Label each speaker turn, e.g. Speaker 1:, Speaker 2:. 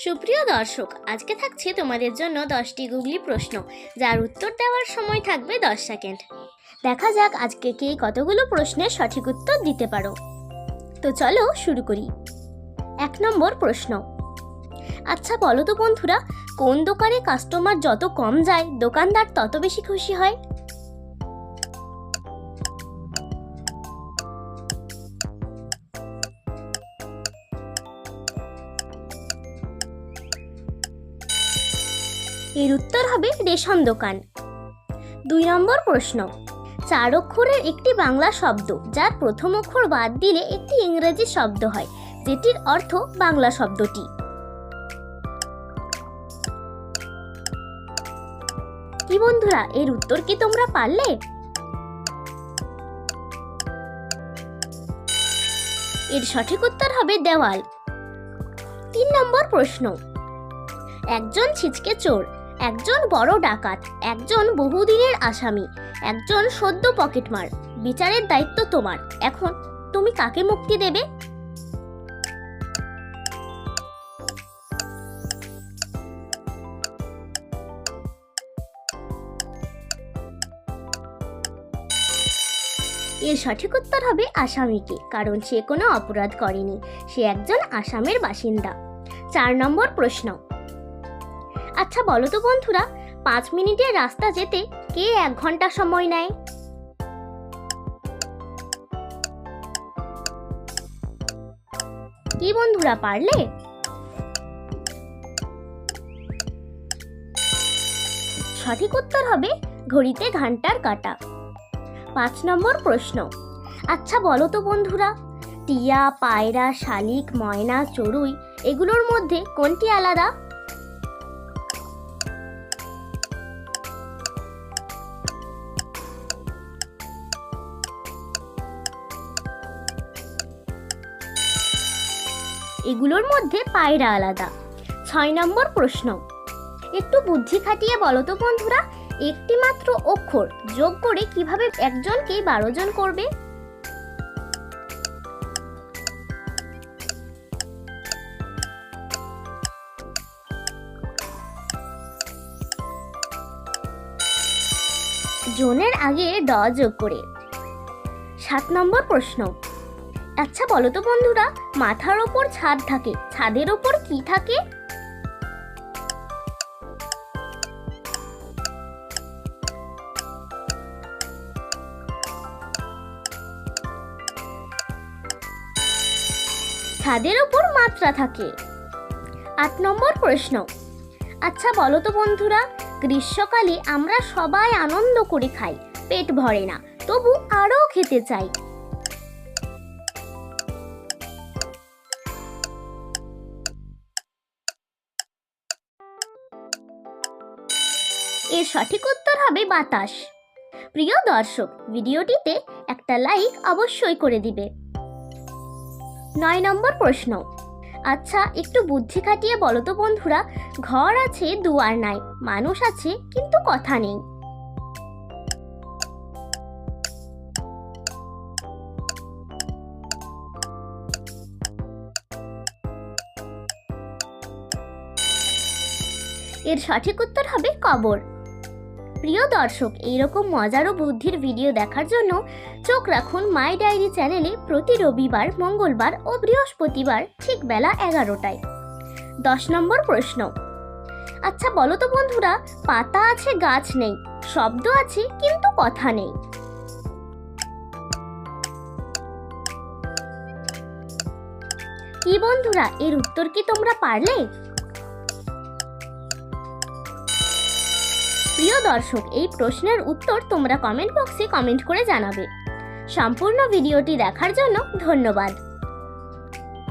Speaker 1: সুপ্রিয় দর্শক, আজকে থাকছে তোমাদের জন্য 10টি গুগলি প্রশ্ন, যার উত্তর দেওয়ার সময় থাকবে 10 সেকেন্ড। দেখা যাক আজকে কে কতগুলো প্রশ্নের সঠিক উত্তর দিতে পারো। তো চলো শুরু করি। 1 নম্বর প্রশ্ন, আচ্ছা বলো তো বন্ধুরা, কোন দোকানে কাস্টমার যত কম যায় দোকানদার তত বেশি খুশি হয়? এর উত্তর হবে রেশন দোকান। 2 নম্বর প্রশ্ন, 4 অক্ষরের একটি বাংলা শব্দ যার প্রথম অক্ষর বাদ দিলে একটি ইংরেজি শব্দ হয়, যেটির অর্থ বাংলা শব্দটি। কি বন্ধুরা, এর উত্তর কি তোমরা পারলে? এর সঠিক উত্তর হবে দেওয়াল। 3 নম্বর প্রশ্ন, একজন ছিচকে চোর, একজন বড় ডাকাত, একজন বহুদিনের আসামি, একজন সদ্য পকেটমার। বিচারের দায়িত্ব তোমার। এখন তুমি কাকে মুক্তি দেবে? এর সঠিক উত্তর হবে আসামিকে, কারণ সে কোনো অপরাধ করেনি, সে একজন আসামের বাসিন্দা। 4 নম্বর প্রশ্ন, আচ্ছা বলো তো বন্ধুরা, 5 মিনিটের রাস্তা যেতে কে 1 ঘন্টা সময় নেয়? কি বন্ধুরা, পারলে? সঠিক উত্তর হবে ঘড়িতে ঘন্টার কাঁটা। 5 নম্বর প্রশ্ন, আচ্ছা বলো তো বন্ধুরা, টিয়া, পায়রা, শালিক, ময়না, চড়ুই এগুলোর মধ্যে কোনটি আলাদা? এগুলোর মধ্যে পায়রা আলাদা। 6 নম্বর প্রশ্ন, একটু বুদ্ধি খাটিয়ে বলো তো বন্ধুরা, একটি মাত্র অক্ষর যোগ করে কিভাবে একজনকে 12 জন করবে? জনের আগে ড যোগ করে। 7 নম্বর প্রশ্ন, আচ্ছা বলো তো বন্ধুরা, মাথার ওপর ছাদ থাকে, ছাদের ওপর কি থাকে? ছাদের ওপর মাত্রা থাকে। 8 নম্বর প্রশ্ন, আচ্ছা বলো তো বন্ধুরা, গ্রীষ্মকালে আমরা সবাই আনন্দ করে খাই, পেট ভরে না, তবু আরো খেতে চাই। এর সঠিক উত্তর হবে বাতাস। প্রিয় দর্শক, ভিডিওটিতে একটা লাইক অবশ্যই করে দিবে। 9 নম্বর প্রশ্ন, আচ্ছা একটু বুদ্ধি খাটিয়ে বলো তো বন্ধুরা, ঘর আছে দুয়ার নাই, মানুষ আছে কিন্তু কথা নেই। এর সঠিক উত্তর হবে কবর। প্রিয় দর্শক, এইরকম মজার ও বুদ্ধির ভিডিও দেখার জন্য চোখ রাখুন মাই ডায়েরি চ্যানেলে প্রতি রবিবার, মঙ্গলবার ও বৃহস্পতিবার ঠিক বেলা 11টায়। 10 নম্বর প্রশ্ন, আচ্ছা বলো তো বন্ধুরা, পাতা আছে গাছ নেই, শব্দ আছে কিন্তু কথা নেই। কি বন্ধুরা, এর উত্তর কি তোমরা পারলে? প্রিয় দর্শক, এই প্রশ্নের উত্তর তোমরা কমেন্ট বক্সে কমেন্ট করে জানাবে। সম্পূর্ণ ভিডিওটি দেখার জন্য ধন্যবাদ।